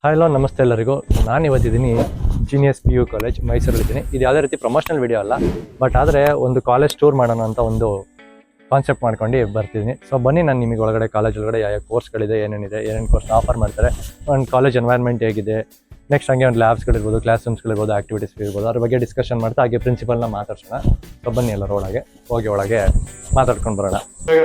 Hello ನಮಸ್ತೆ ಎಲ್ಲರಿಗೂ. ನಾನು ಇವತ್ತಿದ್ದೀನಿ ಜೀನಿಯಸ್ PU ಕಾಲೇಜ್ ಮೈಸೂರಲ್ಲಿದ್ದೀನಿ. ಇದು ಯಾವುದೇ ರೀತಿ ಪ್ರಮೋಷನಲ್ ವಿಡಿಯೋ ಅಲ್ಲ, ಬಟ್ ಆದರೆ ಒಂದು ಕಾಲೇಜ್ ಟೂರ್ ಮಾಡೋಣ ಅಂತ ಒಂದು ಕಾನ್ಸೆಪ್ಟ್ ಮಾಡ್ಕೊಂಡು ಬರ್ತಿದ್ದೀನಿ. ಸೊ ಬನ್ನಿ, ನಾನು ನಿಮಗೆ ಒಳಗಡೆ ಕಾಲೇಜ್ ಒಳಗಡೆ ಯಾವ ಕೋರ್ಸ್ಗಳಿದೆ, ಏನೇನು ಕೋರ್ಸ್ನ ಆಫರ್ ಮಾಡ್ತಾರೆ, ಒಂದು ಕಾಲೇಜ್ ಎನ್ವೈರ್ಮೆಂಟ್ ಹೇಗಿದೆ, ನೆಕ್ಸ್ಟ್ ಹಂಗೆ ಒಂದು ಲ್ಯಾಬ್ಸ್ಗಳಿರ್ಬೋದು, ಕ್ಲಾಸ್ ರೂಮ್ಸ್ಗಳಿರ್ಬೋದು, ಆಕ್ಟಿವಿಟೀಸ್ ಇರ್ಬೋದು, ಅದ್ರ ಬಗ್ಗೆ ಡಿಸ್ಕಷನ್ ಮಾಡ್ತಾ ಹಾಗೆ ಪ್ರಿನ್ಸಿಪಲ್ನ ಮಾತಾಡ್ಸೋಣ. ಸೊ ಬನ್ನಿ ಎಲ್ಲರೂ ಒಳಗೆ ಮಾತಾಡ್ಕೊಂಡು ಬರೋಣ.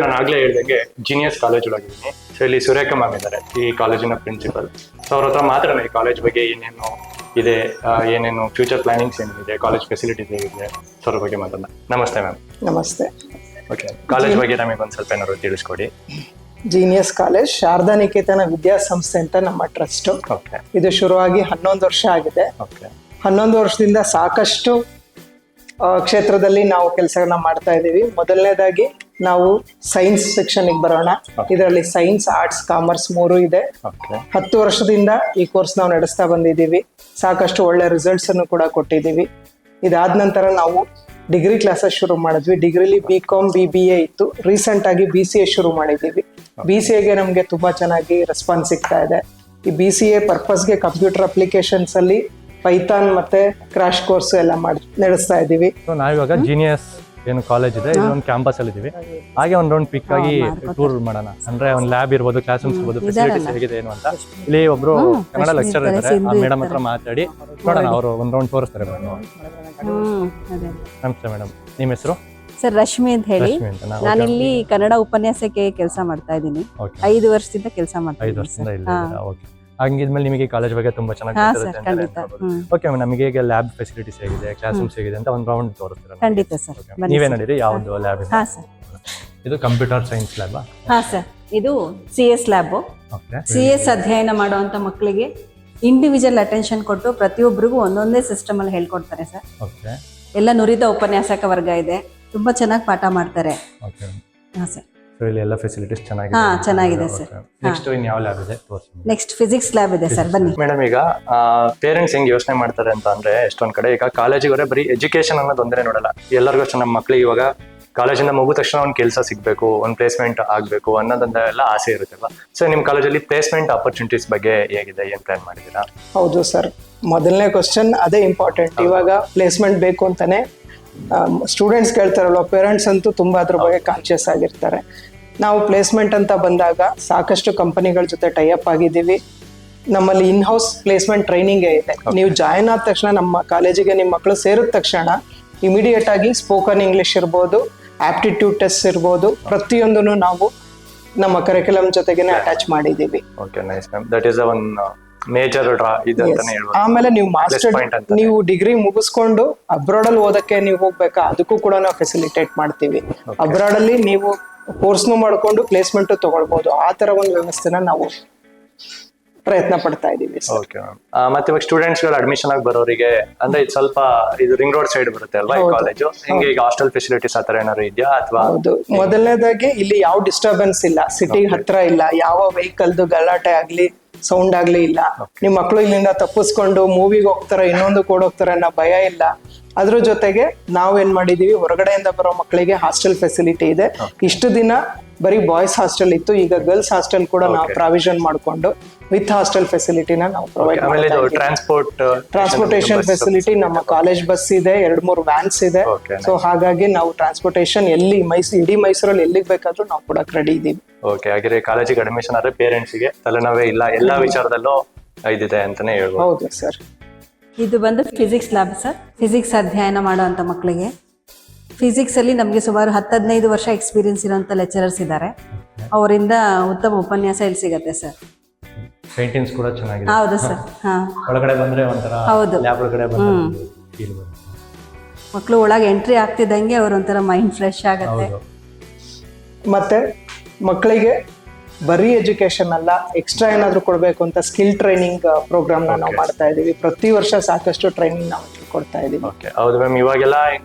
ನಾನು ಆಗಲೇ ಹೇಳ್ದಂಗೆ ಜೀನಿಯಸ್ ಕಾಲೇಜ್ ಒಳಗಿದ್ದೀನಿ. ಸೊ ಇಲ್ಲಿ ಸುರೇಖ ಮ್ಯಾಮ್ ಇದ್ದಾರೆ, ಈ ಕಾಲೇಜಿನ ಪ್ರಿನ್ಸಿಪಲ್. ಸೊ ಅವ್ರ ಹತ್ರ ಮಾತಾಡೋಣ ಈ ಕಾಲೇಜ್ ಬಗ್ಗೆ ಏನೇನು ಇದೆ, ಏನೇನು ಫ್ಯೂಚರ್ ಪ್ಲಾನಿಂಗ್ಸ್ ಏನಿದೆ, ಕಾಲೇಜ್ ಫೆಸಿಲಿಟೀಸ್ ಹೇಗಿದೆ, ಸೊ ಅದ್ರ ಬಗ್ಗೆ ಮಾತಾಡೋಣ. ನಮಸ್ತೆ ಮ್ಯಾಮ್. ನಮಸ್ತೆ. ಓಕೆ, ಕಾಲೇಜ್ ಬಗ್ಗೆ ನಮಗೆ ಒಂದು ಸ್ವಲ್ಪ ಏನಾದ್ರು ತಿಳಿಸ್ಕೊಡಿ. ಜೀನಿಯಸ್ ಕಾಲೇಜ್ ಶಾರದಾ ನಿಕೇತನ ವಿದ್ಯಾಸಂಸ್ಥೆ ಅಂತ ನಮ್ಮ ಟ್ರಸ್ಟ್. ಇದು ಶುರುವಾಗಿ 11 ವರ್ಷ ಆಗಿದೆ. 11 ವರ್ಷದಿಂದ ಸಾಕಷ್ಟು ಕ್ಷೇತ್ರದಲ್ಲಿ ನಾವು ಕೆಲಸಗಳನ್ನ ಮಾಡ್ತಾ ಇದ್ದೀವಿ. ಮೊದಲನೇದಾಗಿ ನಾವು ಸೈನ್ಸ್ ಸೆಕ್ಷನ್ಗೆ ಬರೋಣ. ಇದರಲ್ಲಿ ಸೈನ್ಸ್, ಆರ್ಟ್ಸ್, ಕಾಮರ್ಸ್ 3 ಇದೆ. 10 ವರ್ಷದಿಂದ ಈ ಕೋರ್ಸ್ ನಾವು ನಡೆಸ್ತಾ ಬಂದಿದ್ದೀವಿ. ಸಾಕಷ್ಟು ಒಳ್ಳೆ ರಿಸಲ್ಟ್ಸ್ ಅನ್ನು ಕೂಡ ಕೊಟ್ಟಿದ್ದೀವಿ. ಇದಾದ ನಂತರ ನಾವು ಡಿಗ್ರಿ ಕ್ಲಾಸಸ್ ಶುರು ಮಾಡಿದ್ವಿ. ಡಿಗ್ರಿಲಿ BCom BBA ಇತ್ತು. ರೀಸೆಂಟ್ ಆಗಿ BCA ಶುರು ಮಾಡಿದ್ದೀವಿ. BCAಗೆ ನಮಗೆ ತುಂಬಾ ಚೆನ್ನಾಗಿ ರೆಸ್ಪಾನ್ಸ್ ಸಿಗ್ತಾ ಇದೆ. ಈ BCA ಪರ್ಪಸ್ಗೆ ಕಂಪ್ಯೂಟರ್ ಅಪ್ಲಿಕೇಶನ್ಸ್ ಅಲ್ಲಿ ಪೈಥಾನ್ ಮತ್ತೆ ಕ್ರಾಶ್ ಕೋರ್ಸ್ ಎಲ್ಲ ನಡೆಸ್ತಾ ಇದ್ದೀವಿ. ನಾವಿವಾಗ ಜೀನಿಯಸ್ ಏನು ಕಾಲೇಜ್ ಇದೆ, ಇದೊಂದು ಕ್ಯಾಂಪಸ್ ಅಲ್ಲಿ ಇದೀವಿ. ಹಾಗೆ ಒಂದು ರೌಂಡ್ ಪಿಕ್ ಆಗಿ ಟೂರ್ ಮಾಡೋಣ. ಅಂದ್ರೆ ಒಂದು ಲ್ಯಾಬ್ ಇರ್ಬೋದು, ಕ್ಲಾಸ್ ರೂಮ್ಸ್ ಇರ್ಬೋದು, ಫೆಸಿಲಿಟೀಸ್ ಹೇಗಿದೆ ಏನು ಅಂತ. ಇಲ್ಲಿ ಒಬ್ರು ಕನ್ನಡ ಲೆಕ್ಚರ್ ಇದ್ದಾರೆ, ಆ ಮೇಡಮ್ ಹತ್ರ ಮಾತಾಡಿ ನೋಡೋಣ. ಅವರು ಒಂದು ರೌಂಡ್ ತೋರಿಸ್ತಾರೆ. ನಮಸ್ತೆ ಮೇಡಮ್, ನಿಮ್ಮ ಹೆಸರು? ಸರ್ ರಶ್ಮಿ ಅಂತ ಹೇಳಿ. ನಾನಿಲ್ಲಿ ಕನ್ನಡ ಉಪನ್ಯಾಸಕ್ಕೆ ಕೆಲಸ ಮಾಡ್ತಾ ಇದ್ದೀನಿ. 5 ವರ್ಷದಿಂದ ಕೆಲಸ ಮಾಡ್ತಾ ಇದ್ದೀನಿ. ಹಂಗಿದ್ಮೇಲೆ ನಿಮಗೆ ಕಾಲೇಜ್ ಬಗ್ಗೆ ತುಂಬಾ ಚೆನ್ನಾಗಿ ಓಕೆ, ನಮಗೆ ಈಗ ಲ್ಯಾಬ್ ಫೆಸಿಲಿಟೀಸ್ ಹೇಗಿದೆ, ಕ್ಲಾಸ್ ರೂಮ್ಸ್ ಹೇಗಿದೆ ಅಂತ ಒಂದು ರೌಂಡ್ ತೋರಿಸ್ತೀರಾ? ಖಂಡಿತ ಸರ್. ನೀವೇ ನಡೀರಿ, ಯಾವ್ದು ಲ್ಯಾಬ್ ಇದೆ? ಇದು ಕಂಪ್ಯೂಟರ್ ಸೈನ್ಸ್ ಲ್ಯಾಬ್? ಹಾ ಸರ್, ಇದು CS ಲ್ಯಾಬ್. CS ಅಧ್ಯಯನ ಮಾಡುವಂತ ಮಕ್ಕಳಿಗೆ ಇಂಡಿವಿಜುವಲ್ ಅಟೆನ್ಷನ್ ಕೊಟ್ಟು ಪ್ರತಿಯೊಬ್ಬರಿಗೂ ಒಂದೊಂದೇ ಸಿಸ್ಟಮ್ ಅಲ್ಲಿ ಹೇಳ್ಕೊಡ್ತಾರೆ ಸರ್. ಎಲ್ಲ ನುರಿತ ಉಪನ್ಯಾಸಕ ವರ್ಗ ಇದೆ, ತುಂಬಾ ಚೆನ್ನಾಗಿ ಪಾಠ ಮಾಡ್ತಾರೆ. ಹಾ ಸರ್, ಇಲ್ಲಿ ಎಲ್ಲ ಫೆಸಿಲಿಟೀಸ್ ಚೆನ್ನಾಗಿದೆ. ಚೆನ್ನಾಗಿದೆ ಸರ್. ನೆಕ್ಸ್ಟ್ ಇನ್ ಯಾವ ಲ್ಯಾಬ್ ಇದೆ ತೋರಿಸಿ? ನೆಕ್ಸ್ಟ್ ಫಿಸಿಕ್ಸ್ ಲ್ಯಾಬ್ ಇದೆ ಸರ್, ಬನ್ನಿ. ಮೇಡಮ್, ಈಗ ಪೇರೆಂಟ್ಸ್ ಹೆಂಗ್ ಯೋಚನೆ ಮಾಡ್ತಾರೆ ಅಂತ ಅಂದ್ರೆ, ಎಷ್ಟೊಂದ್ ಕಡೆ ಈಗ ಕಾಲೇಜಿಗೆ ಬರೀ ಎಜುಕೇಶನ್ ಅನ್ನೋದೊಂದೇ ನೋಡಲ್ಲ. ಎಲ್ಲರಿಗೂ ಅಷ್ಟೇ ನಮ್ಮ ಮಕ್ಳಿಗೆ ಇವಾಗ ಕಾಲೇಜಿಂದ ಮುಗಿದ ತಕ್ಷಣ ಒಂದು ಕೆಲಸ ಸಿಗ್ಬೇಕು, ಒಂದು ಪ್ಲೇಸ್ಮೆಂಟ್ ಆಗ್ಬೇಕು ಅನ್ನೋದೆಲ್ಲ ಆಸೆ ಇರುತ್ತಲ್ವಾ? ಸೊ ನಿಮ್ ಕಾಲೇಜಲ್ಲಿ ಪ್ಲೇಸ್ಮೆಂಟ್ ಆಪರ್ಚುನಿಟೀಸ್ ಬಗ್ಗೆ ಹೇಗಿದೆ, ಏನ್ ಪ್ಲಾನ್ ಮಾಡಿದೀರಾ? ಹೌದು ಸರ್, ಮೊದಲನೇ ಕ್ವಶನ್ ಅದೇ ಇಂಪಾರ್ಟೆಂಟ್. ಇವಾಗ ಪ್ಲೇಸ್ಮೆಂಟ್ ಬೇಕು ಅಂತಾನೆ ಸ್ಟೂಡೆಂಟ್ಸ್ ಕೇಳ್ತಾರಲ್ವ, ಪೇರೆಂಟ್ಸ್ ಅಂತೂ ತುಂಬಾ ಅದ್ರ ಬಗ್ಗೆ ಕಾನ್ಶಿಯಸ್ ಆಗಿರ್ತಾರೆ. ನಾವು ಪ್ಲೇಸ್ಮೆಂಟ್ ಅಂತ ಬಂದಾಗ ಸಾಕಷ್ಟು ಕಂಪನಿಗಳ ಜೊತೆ ಟೈಅಪ್ ಆಗಿದ್ದೀವಿ. ನಮ್ಮಲ್ಲಿ ಇನ್ ಹೌಸ್ ಪ್ಲೇಸ್ಮೆಂಟ್ ಟ್ರೈನಿಂಗ್ ಇದೆ. ನೀವು ಜಾಯಿನ್ ಆದ ತಕ್ಷಣ ನಮ್ಮ ಕಾಲೇಜಿಗೆ ನಿಮ್ಮ ಮಕ್ಕಳು ಸೇರಿದ ತಕ್ಷಣ ಇಮಿಡಿಯೇಟ್ ಆಗಿ ಸ್ಪೋಕನ್ ಇಂಗ್ಲಿಷ್ ಇರ್ಬೋದು, ಆಪ್ಟಿಟ್ಯೂಡ್ ಟೆಸ್ಟ್ ಇರ್ಬೋದು, ಪ್ರತಿಯೊಂದನ್ನು ನಾವು ನಮ್ಮ ಕರಿಕ್ಯುಲಮ್ ಜೊತೆಗೇನೆ ಅಟ್ಯಾಚ್ ಮಾಡಿದ್ದೀವಿ. ಆಮೇಲೆ ನೀವು ಮಾಸ್ಟರ್, ನೀವು ಡಿಗ್ರಿ ಮುಗಿಸ್ಕೊಂಡು ಅಬ್ರಾಡ್ ಅಲ್ಲಿ ಓದಕ್ಕೆ ನೀವು ಹೋಗ್ಬೇಕಾ, ಅದಕ್ಕೂ ಕೂಡ ನಾವು ಫೆಸಿಲಿಟೇಟ್ ಮಾಡ್ತೀವಿ. ಅಬ್ರಾಡ್ ಅಲ್ಲಿ ನೀವು ಕೋರ್ಸ್ನು ಮಾಡ್ಕೊಂಡು ಪ್ಲೇಸ್ಮೆಂಟ್ ತಗೊಳ್ಬಹುದು. ಆ ತರ ಒಂದು ವ್ಯವಸ್ಥೆನ ನಾವು ಪ್ರಯತ್ನ ಪಡ್ತಾ ಇದೀವಿ. ಮತ್ತೆ ಇವಾಗ ಸ್ಟೂಡೆಂಟ್ಸ್ ಗಳು ಅಡ್ಮಿಷನ್ ಆಗಿ ಬರೋರಿಗೆ ಅಂದ್ರೆ ಇದು ಸ್ವಲ್ಪ ಇದು ರಿಂಗ್ ರೋಡ್ ಸೈಡ್ ಬರುತ್ತೆ ಅಲ್ವಾ ಈ ಕಾಲೇಜು? ಹಿಂಗೆ ಈಗ ಹಾಸ್ಟೆಲ್ ಫೆಸಿಲಿಟೀಸ್ ಆತರ ಏನಾದ್ರು ಇದೆಯಾ ಅಥವಾ? ಹೌದು, ಮೊದಲನೇದಾಗಿ ಇಲ್ಲಿ ಯಾವ ಡಿಸ್ಟರ್ಬೆನ್ಸ್ ಇಲ್ಲ, ಸಿಟಿ ಹತ್ರ ಇಲ್ಲ, ಯಾವ ವೆಹಿಕಲ್ದು ಗಲಾಟೆ ಆಗ್ಲಿ, ಸೌಂಡ್ ಆಗ್ಲಿ ಇಲ್ಲ. ನಿಮ್ ಮಕ್ಳು ಇಲ್ಲಿಂದ ತಪ್ಪಿಸ್ಕೊಂಡು ಮೂವಿಗೆ ಹೋಗ್ತಾರೆ, ಇನ್ನೊಂದು ಕೂಡ ಹೋಗ್ತಾರೆ ಅನ್ನೋ ಭಯ ಇಲ್ಲ. ಅದ್ರ ಜೊತೆಗೆ ನಾವು ಏನ್ ಮಾಡಿದೀವಿ, ಹೊರಗಡೆಯಿಂದ ಬರೋ ಮಕ್ಕಳಿಗೆ ಹಾಸ್ಟೆಲ್ ಫೆಸಿಲಿಟಿ ಇದೆ. ಇಷ್ಟು ದಿನ ಬರೀ ಬಾಯ್ಸ್ ಹಾಸ್ಟೆಲ್ ಇತ್ತು, ಈಗ ಗರ್ಲ್ಸ್ ಹಾಸ್ಟೆಲ್ ಕೂಡ ನಾವು ಪ್ರಾವಿಷನ್ ಮಾಡ್ಕೊಂಡು ವಿತ್ ಹಾಸ್ಟೆಲ್ ಫೆಸಿಲಿಟಿನ ನಾವು ಪ್ರೊವೈಡ್ ಮಾಡ್ತೀವಿ. ಟ್ರಾನ್ಸ್ಪೋರ್ಟೇಷನ್ ಫೆಸಿಲಿಟಿ ನಮ್ಮ ಕಾಲೇಜ್ ಬಸ್ ಇದೆ, 2-3 ವ್ಯಾನ್ಸ್ ಇದೆ. ಸೊ ಹಾಗಾಗಿ ನಾವು ಟ್ರಾನ್ಸ್ಪೋರ್ಟೇಷನ್ ಎಲ್ಲಿ ಇಡೀ ಮೈಸೂರಲ್ಲಿ ಎಲ್ಲಿಗೆ ಬೇಕಾದ್ರೂ ನಾವು ಕೂಡ ರೆಡಿ ಇದೀವಿ. ಓಕೆ, ಹಾಗೆ ಕಾಲೇಜಿಗೆ ಅಡ್ಮಿಷನ್ ಆದ್ರೆ ಪೇರೆಂಟ್ಸ್ ಗೆ ತಲೆನೋವೇ ಇಲ್ಲ, ಎಲ್ಲಾ ವಿಚಾರದಲ್ಲೂ ಇದಿದೆ ಅಂತಾನೆ ಹೇಳ್ಬೋದು. ಹೌದು ಸರ್. ಇದು ಬಂದು ಫಿಸಿಕ್ಸ್ ಲ್ಯಾಬ್ ಸರ್. ಫಿಸಿಕ್ಸ್ ಅಧ್ಯಯನ ಮಾಡುವಂತ ಮಕ್ಕಳಿಗೆ ಫಿಸಿಕ್ಸ್ ಅಲ್ಲಿ ನಮಗೆ ಸುಮಾರು 10-15 ವರ್ಷ ಎಕ್ಸ್ಪೀರಿಯನ್ಸ್ ಇರುವಂತ ಲೆಕ್ಚರರ್ಸ್ ಇದ್ದಾರೆ. ಅವರಿಂದ ಉತ್ತಮ ಉಪನ್ಯಾಸ ಇಲ್ಲಿ ಸಿಗತ್ತೆ ಸರ್. ಪೇಂಟಿಂಗ್ಸ್ ಕೂಡ ಚೆನ್ನಾಗಿದೆ. ಹೌದು ಸರ್. ಒಳಗಡೆ ಬಂದ್ರೆ ಒಂಥರ ಹೌದು, ಲ್ಯಾಬ್ ಒಳಗಡೆ ಬಂದ್ರೆ ಫೀಲ್ ಬರುತ್ತೆ. ಮಕ್ಕಳು ಒಳಗೆ ಎಂಟ್ರಿ ಆಗ್ತಿದ್ದಂಗೆ ಅವ್ರ ಒಂಥರ ಮೈಂಡ್ ಫ್ರೆಶ್ ಆಗುತ್ತೆ. ಮತ್ತೆ ಮಕ್ಕಳಿಗೆ ಬರೀ ಎಜುಕೇಶನ್ ಅಲ್ಲ, ಎಕ್ಸ್ಟ್ರಾ ಏನಾದ್ರು ಕೊಡ್ಬೇಕು ಅಂತ ಸ್ಕಿಲ್ ಟ್ರೈನಿಂಗ್ ಪ್ರೋಗ್ರಾಮ್ ನಾವು ಮಾಡ್ತಾ ಇದೀವಿ. ಪ್ರತಿ ವರ್ಷ ಸಾಕಷ್ಟು ಟ್ರೈನಿಂಗ್ ನಾವು ಕೊಡ್ತಾ ಇದೀವಿ. ಹೌದು ಮ್ಯಾಮ್, ಇವಾಗೆಲ್ಲ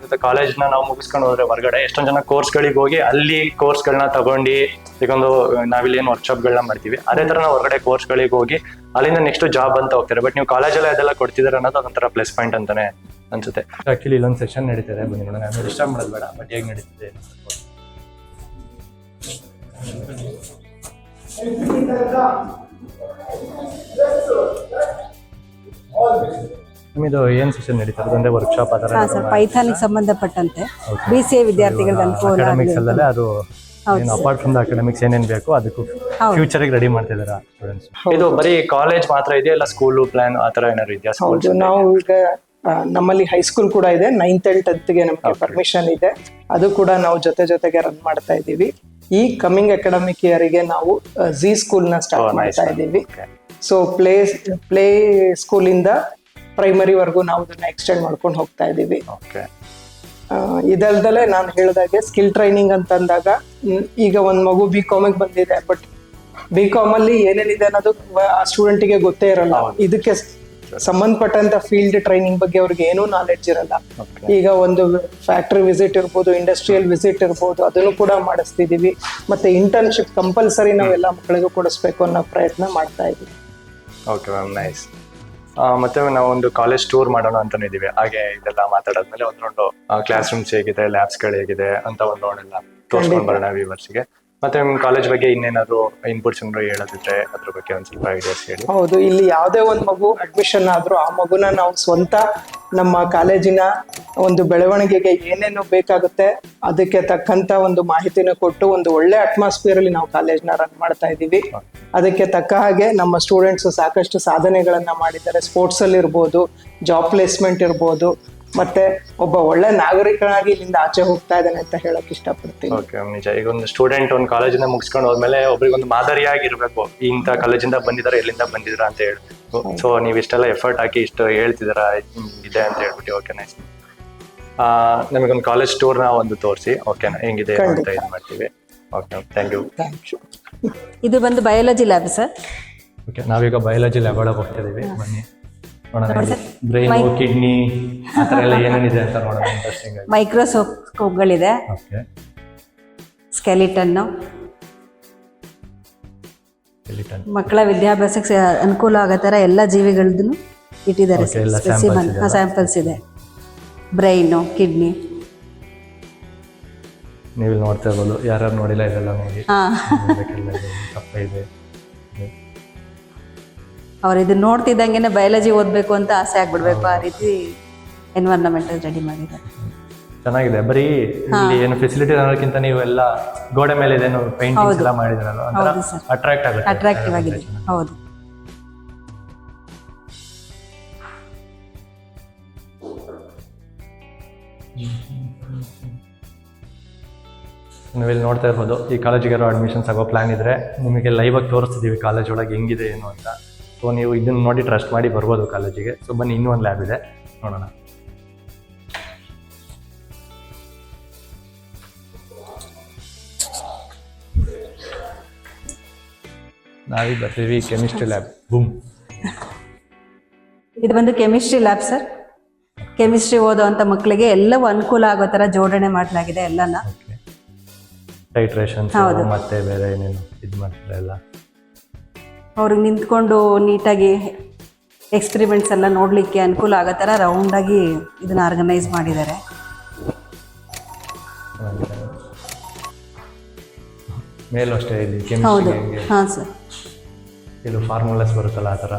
ಕಾಲೇಜ್ ನಾವು ಮುಗಿಸ್ಕೊಂಡು ಹೋದ್ರೆ ಹೊರಗಡೆ ಎಷ್ಟೊಂದ್ ಜನ ಕೋರ್ಸ್ ಗಳಿಗೆ ಹೋಗಿ ಅಲ್ಲಿ ಕೋರ್ಸ್ ಗಳನ್ನ ತಗೊಂಡು ಈಗೊಂದು ನಾವಿಲ್ಲಿ ಏನು ವರ್ಕ್ಶಾಪ್ ಗಳನ್ನ ಮಾಡ್ತೀವಿ, ಅದೇ ತರ ನಾವು ಹೊರಗಡೆ ಕೋರ್ಸ್ ಗಳಿಗೆ ಹೋಗಿ ಅಲ್ಲಿಂದ ನೆಕ್ಸ್ಟ್ ಜಾಬ್ ಅಂತ ಹೋಗ್ತಾರೆ. ಬಟ್ ನೀವು ಕಾಲೇಜಲ್ಲಿ ಅದೆಲ್ಲ ಕೊಡ್ತಿದಾರೆ ಅನ್ನೋದು ಅದೊಂಥರ ಪ್ಲಸ್ ಪಾಯಿಂಟ್ ಅಂತಾನೆ ಅನ್ಸುತ್ತೆ. ಆಕ್ಚುಲಿ ಇಲ್ಲೊಂದು ಸೆಷನ್ ನಡೀತಿದೆ, ಬನ್ನಿ ನೋಡೋಣ. ಡಿಸ್ಟರ್ಬ್ ಮಾಡೋದು ಬೇಡ, ಬಟ್ ಹೇಗೆ ನಡೀತಿದೆ? Let's go. ಇದು ಏನು ಸೆಷನ್ ನಡೀತಾ ಇರೋದು ಅಂದ್ರೆ ವರ್ಕ್ಶಾಪ್ ಆ ಥರ ಹಾಂ ಸರ್, ಪೈಥಾನಿಗೆ ಸಂಬಂಧಪಟ್ಟಂತೆ BCA ವಿದ್ಯಾರ್ಥಿಗಳಿಗೆ ಅನುಕೂಲ ಅಕಾಡೆಮಿಕ್ಸ್ ಅಲ್ಲದೆ ಅದು ಏನು ಅಪಾರ್ಟ್ ಫ್ರಮ್ ದ ಅಕಾಡೆಮಿಕ್ಸ್ ಏನೇನು ಬೇಕು ಅದಕ್ಕೂ ಫ್ಯೂಚರ್ಗೆ ರೆಡಿ ಮಾಡ್ತಿದ್ದಾರೆ ಸ್ಟೂಡೆಂಟ್ಸ್. ಇದು ಬರೀ ಕಾಲೇಜ್ ಮಾತ್ರ ಇದೆಯಾ ಇಲ್ಲ ಸ್ಕೂಲು ಪ್ಲಾನ್ ಆ ಥರ ಏನಾದ್ರು ಇದೆಯಾ? ಹೌದು, ನಾವು ಈಗ ನಮ್ಮಲ್ಲಿ ಹೈಸ್ಕೂಲ್ ಕೂಡ ಇದೆ. 9th and 10th ಗೆ ನಮಗೆ ಪರ್ಮಿಷನ್ ಇದೆ. ಅದು ಕೂಡ ನಾವು ಜೊತೆಗೆ ರನ್ ಮಾಡ್ತಾ ಇದ್ದೀವಿ. ಈ ಕಮಿಂಗ್ ಅಕಾಡೆಮಿಕ್ ಇಯರ್ಗೆ ನಾವು ಜಿ ಸ್ಕೂಲ್ನ ಸ್ಟಾರ್ಟ್ ಮಾಡ್ತಾ ಇದ್ದೀವಿ. ಸೊ ಪ್ಲೇ ಸ್ಕೂಲಿಂದ ಪ್ರೈಮರಿವರೆಗೂ ನಾವು ಅದನ್ನ ಎಕ್ಸ್ಟೆಂಡ್ ಮಾಡ್ಕೊಂಡು ಹೋಗ್ತಾ ಇದ್ದೀವಿ. ಇದಲ್ದಲೆ ನಾನು ಹೇಳಿದಾಗೆ ಸ್ಕಿಲ್ ಟ್ರೈನಿಂಗ್ ಅಂತ ಅಂದಾಗ ಈಗ ಒಂದು ಮಗು BCom ಬಂದಿದೆ, ಬಟ್ BCom ಅಲ್ಲಿ ಏನೇನಿದೆ ಅನ್ನೋದು ಆ ಸ್ಟೂಡೆಂಟಿಗೆ ಗೊತ್ತೇ ಇರಲ್ಲ. ಇದಕ್ಕೆ ಸಂಬಂಧಪಟ್ಟಂತ ಫೀಲ್ಡ್ ಟ್ರೈನಿಂಗ್ ಬಗ್ಗೆ ಅವ್ರಿಗೆ ಏನೂ ನಾಲೆಡ್ಜ್ ಇರಲ್ಲ. ಈಗ ಒಂದು ಫ್ಯಾಕ್ಟ್ರಿ ವಿಸಿಟ್ ಇರ್ಬೋದು, ಇಂಡಸ್ಟ್ರಿಯಲ್ ವಿಸಿಟ್ ಇರ್ಬೋದು, ಅದನ್ನು ಕೂಡ ಮಾಡಿಸ್ತಿದೀವಿ. ಮತ್ತೆ ಇಂಟರ್ನ್ಶಿಪ್ ಕಂಪಲ್ಸರಿ ನಾವೆಲ್ಲ ಮಕ್ಕಳಿಗೂ ಕೊಡಿಸ್ಬೇಕು ಅನ್ನೋ ಪ್ರಯತ್ನ ಮಾಡ್ತಾ ಇದ್ದೀವಿ. Okay ma'am, nice. ಮತ್ತೆ ನಾವು ಒಂದು ಕಾಲೇಜ್ ಟೂರ್ ಮಾಡೋಣ ಅಂತಾನೆ ಇದೀವಿ. ಹಾಗೆ ಇದೆಲ್ಲ ಮಾತಾಡಾದ್ಮೇಲೆ ಒಂದು ರೌಂಡ್ ಕ್ಲಾಸ್ ರೂಮ್ಸ್ ಹೇಗಿದೆ, ಲ್ಯಾಬ್ಸ್ಗಳು ಹೇಗಿದೆ ಅಂತ ಒಂದು ರೌಂಡ್ ಎಲ್ಲ ತೋರಿಸ್ಕೊಂಡು ಬರೋಣ ವ್ಯೂವರ್ಸ್ಗೆ. ಮತ್ತೆ ನಿಮ್ಮ ಕಾಲೇಜ್ ಬಗ್ಗೆ ಇನ್ನೇನಾದ್ರು ಇನ್ಪುಟ್ಸ್ ಹೇಳೋದಿದ್ರೆ ಅದ್ರ ಬಗ್ಗೆ ಒಂದ್ ಸ್ವಲ್ಪ ಐಡಿಯಾಸ್ ಹೇಳಿ. ಹೌದು, ಇಲ್ಲಿ ಯಾವುದೇ ಒಂದು ಮಗು ಅಡ್ಮಿಷನ್ ಆದ್ರೂ ಆ ಮಗುನ ನಾವು ಸ್ವಂತ ನಮ್ಮ ಕಾಲೇಜಿನ ಒಂದು ಬೆಳವಣಿಗೆಗೆ ಏನೇನು ಬೇಕಾಗುತ್ತೆ ಅದಕ್ಕೆ ತಕ್ಕಂತ ಒಂದು ಮಾಹಿತಿನ ಕೊಟ್ಟು ಒಂದು ಒಳ್ಳೆ ಅಟ್ಮಾಸ್ಫಿಯರ್ ಅಲ್ಲಿ ನಾವು ಕಾಲೇಜ್ನ ರನ್ ಮಾಡ್ತಾ ಇದ್ದೀವಿ. ಅದಕ್ಕೆ ತಕ್ಕ ಹಾಗೆ ನಮ್ಮ ಸ್ಟೂಡೆಂಟ್ಸ್ ಸಾಕಷ್ಟು ಸಾಧನೆಗಳನ್ನ ಮಾಡಿದ್ದಾರೆ. ಸ್ಪೋರ್ಟ್ಸ್ ಅಲ್ಲಿ ಇರ್ಬೋದು, ಜಾಬ್ ಪ್ಲೇಸ್ಮೆಂಟ್ ಇರ್ಬೋದು, ಮತ್ತೆ ಒಬ್ಬ ಒಳ್ಳೆ ನಾಗರಿಕನಾಗಿ ಇಲ್ಲಿಂದ ಆಚೆ ಹೋಗ್ತಾ ಇದ್ದಾನೆ ಅಂತ ಹೇಳಕ್ ಇಷ್ಟಪಡ್ತೀನಿ. ಓಕೆ, ನಿಜ. ಈಗ ಒಂದು ಸ್ಟೂಡೆಂಟ್ ಒಂದು ಕಾಲೇಜಿಂದ ಮುಗಿಸ್ಕೊಂಡು ಹೋದ್ಮೇಲೆ ಒಬ್ರಿಗೊಂದು ಮಾದರಿಯಾಗಿರ್ಬೇಕು. ಇಂಥ ಕಾಲೇಜಿಂದ ಬಂದಿದ್ದಾರೆ, ಎಲ್ಲಿಂದ ಬಂದಿದ್ದೀರಾ ಅಂತ ಹೇಳ್ಬೇಕು. ಸೊ ನೀವು ಇಷ್ಟೆಲ್ಲ ಎಫರ್ಟ್ ಹಾಕಿ ಇಷ್ಟು ಹೇಳ್ತಿದ್ದೀರಾ ಇದೆ ಅಂತ ಹೇಳ್ಬಿಟ್ಟು. Okay, nice. ನಮಗೊಂದು ಕಾಲೇಜ್ ಟೂರ್ನ ಒಂದು ತೋರಿಸಿ, ಓಕೆನಾ, ಹೆಂಗಿದೆ ಅಂತ ಇದು ಮಾಡ್ತೀವಿ. Okay, thank you. ಇದು ಬಂದು ಬಯಾಲಜಿ ಲ್ಯಾಬ್ ಸರ್. ಓಕೆ, ನಾವೀಗ ಬಯಾಲಜಿ ಲ್ಯಾಬ್ ಒಳಗೆ ಹೋಗ್ತಿದ್ದೀವಿ. ಬನ್ನಿ ನೋಡೋಣ, ಬ್ರೈನ್, ಕಿಡ್ನಿ ಆ ಥರ ಎಲ್ಲ ಏನೇನಿದೆ ಅಂತ ನೋಡೋಣ. ಇಂಟ್ರೆಸ್ಟಿಂಗ್ ಆಗಿ ಮೈಕ್ರೋಸ್ಕೋಪ್ಗಳಿದೆ, ಸ್ಕೆಲಿಟನ್ನು, ಮಕ್ಕಳ ವಿದ್ಯಾಭ್ಯಾಸಕ್ಕೆ ಅನುಕೂಲ ಆಗೋ ಥರ ಎಲ್ಲ ಜೀವಿಗಳದ್ದು ಇಟ್ಟಿದ್ದಾರೆ. ಸ್ಪೆಸಿಮನ್ ಸ್ಯಾಂಪಲ್ಸ್ ಇದೆ. ಬ್ರೈನು, ಕಿಡ್ನಿ ನೀವು ನೋಡ್ತಾ ಇರ್ಬೋದು. ಯಾರು ನೋಡಿಲ್ಲ ಇದೆಲ್ಲ ನೋಡಿ. ತಪ್ಪ ಇದೆ. ಅವ್ರು ಇದನ್ನ ನೋಡ್ತಿದ್ದಂಗೆ ಬಯಾಲಜಿ ಓದಬೇಕು ಅಂತ ಆಸೆ ಆಗ್ಬಿಡ್ಬೇಕು. ಆ ರೀತಿ ಎನ್ವೈರನ್ಮೆಂಟ್ ರೆಡಿ ಮಾಡಿದ್ದಾರೆ. ಚೆನ್ನಾಗಿದೆ. ಬರೀ ಇಲ್ಲಿ ಏನು ಫೆಸಿಲಿಟಿ ಅನ್ನೋದಕ್ಕಿಂತ ನೀವು ಎಲ್ಲ ಗೋಡೆ ಮೇಲೆ ಇದೇನು ಪೇಂಟಿಂಗ್ಸ್ ಎಲ್ಲ ಮಾಡಿದ್ರಲ್ಲ, ಅಟ್ರಾಕ್ಟ್ ಆಗುತ್ತೆ, ಅಟ್ರಾಕ್ಟಿವ್ ಆಗಿದೆ. ಹೌದು. ನೀವಿಲ್ಲಿ ನೋಡ್ತಾ ಇರ್ಬೋದು. ಈ ಕಾಲೇಜಿಗೆ ಅಡ್ಮಿಷನ್ಸ್ ಆಗೋ ಪ್ಲಾನ್ ಇದ್ರೆ ನಿಮಗೆ ಲೈವ್ ಆಗಿ ತೋರಿಸ್ತಿದ್ದೀವಿ ಕಾಲೇಜ್ ಒಳಗೆ ಹೆಂಗಿದೆ ಏನು ಅಂತ. ಸೊ ನೀವು ಇದನ್ನ ನೋಡಿ ಟ್ರಸ್ಟ್ ಮಾಡಿ ಬರ್ಬೋದು ಕಾಲೇಜಿಗೆ. ಸೊ ಬನ್ನಿ, ಇನ್ನೂ ಒಂದು ಲ್ಯಾಬ್ ಇದೆ, ನೋಡೋಣ. ನಾವೀಗ ಬರ್ತೀವಿ ಕೆಮಿಸ್ಟ್ರಿ ಲ್ಯಾಬ್. ಬೂಮ್. ಇದು ಬಂದು ಕೆಮಿಸ್ಟ್ರಿ ಲ್ಯಾಬ್ ಸರ್. ಕೆಮಿಸ್ಟ್ರಿ ಓದೋವಂಥ ಮಕ್ಕಳಿಗೆ ಎಲ್ಲವೂ ಅನುಕೂಲ ಆಗೋ ಥರ ಜೋಡಣೆ ಮಾಡಲಾಗಿದೆ ಎಲ್ಲನ. ಟೈಟ್ರೇಷನ್ ಮತ್ತೆ ಬೇರೆ ಏನೇನು ಇದು ಮಾಡ್ತಾರೆ ಎಲ್ಲ. ಅವ್ರಿಗೆ ನಿಂತ್ಕೊಂಡು ನೀಟಾಗಿ ಎಕ್ಸ್ಪೆರಿಮೆಂಟ್ಸ್ ಎಲ್ಲ ನೋಡಲಿಕ್ಕೆ ಅನುಕೂಲ ಆಗೋ ಥರ ರೌಂಡಾಗಿ ಇದನ್ನು ಆರ್ಗನೈಸ್ ಮಾಡಿದ್ದಾರೆ. ಮೇಲೂ ಅಷ್ಟೇ ಇಲ್ಲಿ ಹೌದು. ಕೆಮಿಸ್ಟ್ರಿ. ಹಾಂ ಸರ್. ಇದು ಫಾರ್ಮುಲಾಸ್ ಬರುತ್ತಲ್ಲ ಆ ಥರ.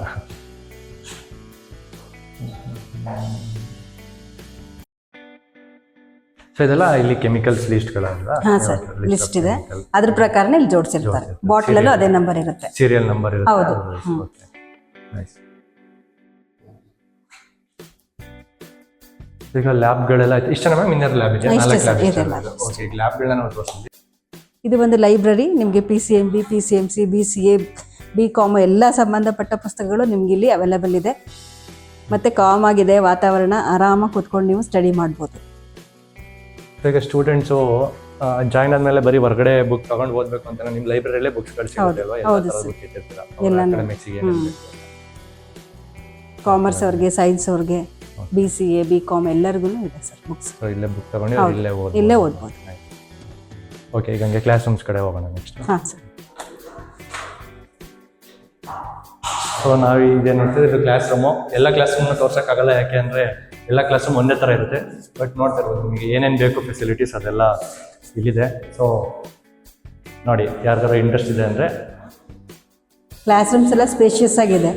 ಸೊ ಇದೆಲ್ಲ ಇಲ್ಲಿ ಕೆಮಿಕಲ್ಸ್ ಲಿಸ್ಟ್ಗಳಲ್ಲ? ಹಾಂ ಸರ್, ಲಿಸ್ಟ್ ಇದೆ. ಅದ್ರ ಪ್ರಕಾರನೇ ಇಲ್ಲಿ ಜೋಡಿಸಿರ್ತಾರೆ. ಬಾಟಲಲ್ಲೂ ಅದೇ ನಂಬರ್ ಇರುತ್ತೆ, ಸೀರಿಯಲ್ ನಂಬರ್ ಇರುತ್ತೆ. ಹೌದು. ನೈಸ್. ಈಗ ಲ್ಯಾಬ್ಗಳೆಲ್ಲ ಆಯ್ತು. ಇಷ್ಟ ಮ್ಯಾಮ್ ಇನ್ನರ್ ಲ್ಯಾಬ್ ಇದೆ, 4 ಲ್ಯಾಬ್. ಓಕೆ, ಈಗ ಲ್ಯಾಬ್ಗಳನ್ನ ನಾವು ತೋರಿಸ್ತೀವಿ. ಇದು ಒಂದು ಲೈಬ್ರರಿ. ನಿಮಗೆ PCMB, PCMC, BCA, BCom ಎಲ್ಲ ಸಂಬಂಧಪಟ್ಟ ಪುಸ್ತಕಗಳು ನಿಮ್ಗೆ ಇಲ್ಲಿ ಅವೈಲೇಬಲ್ ಇದೆ. ಮತ್ತು ಕಾಮ್ ಆಗಿದೆ ವಾತಾವರಣ, ಆರಾಮಾಗಿ ಕೂತ್ಕೊಂಡು ನೀವು ಸ್ಟಡಿ ಮಾಡ್ಬೋದು. ಈಗ ಸ್ಟೂಡೆಂಟ್ಸು ಜಾಯ್ನ್ ಆದ್ಮೇಲೆ ಬರೀ ಹೊರಗಡೆ ಬುಕ್ ತಗೊಂಡು ಓದಬೇಕು ಅಂತ ನಿಮ್ಮ ಲೈಬ್ರರಿಯಲ್ಲೇ ಬುಕ್ಸ್ ಕಳಿಸಿರುತ್ತಲ್ವಾ? ಕಾಮರ್ಸ್ ಅವ್ರಿಗೆ, ಸೈನ್ಸ್ ಅವ್ರಿಗೆ, BCA, BCom ಎಲ್ಲರಿಗೂ ಇದೆ ಸರ್ ಬುಕ್ಸ್. ಇಲ್ಲೇ ಬುಕ್ ತಗೊಂಡು ಇಲ್ಲೇ ಓದ್ಬೋದು. ಓಕೆ, ಈಗ ಹಂಗೆ ಕ್ಲಾಸ್ ರೂಮ್ಸ್ ಕಡೆ ಹೋಗೋಣ ನೆಕ್ಸ್ಟ್. ಹಾಂ ಸರ್. ಸೊ ನಾವು ಇದೇನು ನೋಡ್ತೀವಿ, ಇದು ಕ್ಲಾಸ್ ರೂಮು. ಎಲ್ಲ ಕ್ಲಾಸ್ ರೂಮ್ನ ತೋರ್ಸೋಕ್ಕಾಗಲ್ಲ, ಯಾಕೆ ಅಂದರೆ ಎಲ್ಲ ಕ್ಲಾಸ್ ರೂಮ್ ಒಂದೇ ಥರ ಇರುತ್ತೆ. ಬಟ್ ನೋಡ್ತಾ ಇರ್ಬೋದು ನಿಮಗೆ ಏನೇನು ಬೇಕು ಫೆಸಿಲಿಟೀಸ್ ಅದೆಲ್ಲ ಇಲ್ಲಿದೆ. ಸೊ ನೋಡಿ, ಯಾರ್ದಾರ ಇಂಟ್ರೆಸ್ಟ್ ಇದೆ ಅಂದರೆ. ಕ್ಲಾಸ್ ರೂಮ್ಸ್ ಎಲ್ಲ ಸ್ಪೇಷಿಯಸ್ ಆಗಿದೆ.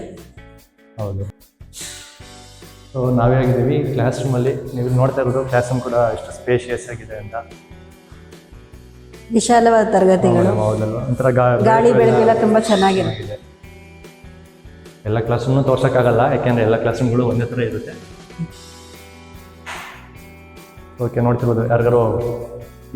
ಹೌದು. ಸೊ ನಾವೇ ಆಗಿದ್ದೀವಿ ಕ್ಲಾಸ್ ರೂಮಲ್ಲಿ. ನೀವು ನೋಡ್ತಾ ಇರೋದು ಕ್ಲಾಸ್ ರೂಮ್ ಕೂಡ ಎಷ್ಟು ಸ್ಪೇಷಿಯಸ್ ಆಗಿದೆ ಅಂತ. ವಿಶಾಲವಾದ ತರಗತಿಗಳು, ಹೌದಲ್ವ, ಒಂಥರ ಗಾಳಿ ಬೆಳಕೆಲ್ಲ ತುಂಬ ಚೆನ್ನಾಗಿದೆ. ಎಲ್ಲ ಕ್ಲಾಸ್ ರೂಮ್ನು ತೋರ್ಸೋಕ್ಕಾಗಲ್ಲ, ಯಾಕೆಂದರೆ ಎಲ್ಲ ಕ್ಲಾಸ್ ರೂಮ್ಗಳು ಒಂದೇ ಥರ ಇರುತ್ತೆ. ಓಕೆ, ನೋಡ್ತಿರ್ಬೋದು ಯಾರಿಗಾರು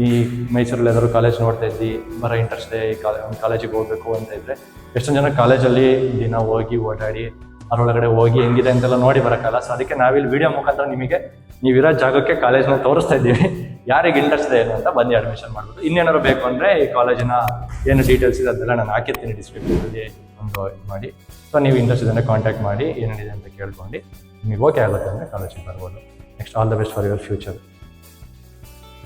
ಈ ಮೈಸೂರಲ್ಲಿ ಯಾವ್ದಾದ್ರು ಕಾಲೇಜ್ ನೋಡ್ತಾ ಇದ್ದಿ, ಬರೋ ಇಂಟ್ರೆಸ್ಟ್ ಇದೆ, ಈ ಕಾಲೇಜಿಗೆ ಹೋಗ್ಬೇಕು ಅಂತ ಇದ್ದರೆ, ಎಷ್ಟೊಂದು ಜನ ಕಾಲೇಜಲ್ಲಿ ದಿನ ಹೋಗಿ ಓಡಾಡಿ ಅದರೊಳಗಡೆ ಹೋಗಿ ಹೆಂಗಿದೆ ಅಂತೆಲ್ಲ ನೋಡಿ ಬರೋಕ್ಕಲ್ಲ. ಸೊ ಅದಕ್ಕೆ ನಾವಿಲ್ಲಿ ವಿಡಿಯೋ ಮುಖಾಂತರ ನಿಮಗೆ ನೀವಿರೋ ಜಾಗಕ್ಕೆ ಕಾಲೇಜ್ನ ತೋರಿಸ್ತಾ ಇದ್ದೀವಿ. ಯಾರಿಗೆ ಇಂಟ್ರೆಸ್ಟ್ ಇದೆ ಏನು ಅಂತ ಬಂದು ಅಡ್ಮಿಷನ್ ಮಾಡ್ಬೋದು. ಇನ್ನೇನಾದ್ರು ಬೇಕು ಅಂದರೆ ಈ ಕಾಲೇಜಿನ ಏನು ಡೀಟೇಲ್ಸ್ ಇದೆ ಅದೆಲ್ಲ ನಾನು ಹಾಕಿರ್ತೀನಿ ಡಿಸ್ಕ್ರಿಪ್ಷನಲ್ಲಿ, ಒಂದು ಇದು ಮಾಡಿ. ಸೊ ನೀವು ಇಂಟ್ರೆಸ್ಟ್ ಇದೆ ಕಾಂಟ್ಯಾಕ್ಟ್ ಮಾಡಿ ಏನೇನಿದೆ ಅಂತ ಕೇಳ್ಕೊಂಡು ನಿಮಗೆ ಓಕೆ ಆಗುತ್ತೆ ಅಂದರೆ ಕಾಲೇಜಿಗೆ ಬರ್ಬೋದು. Next all the best for your future.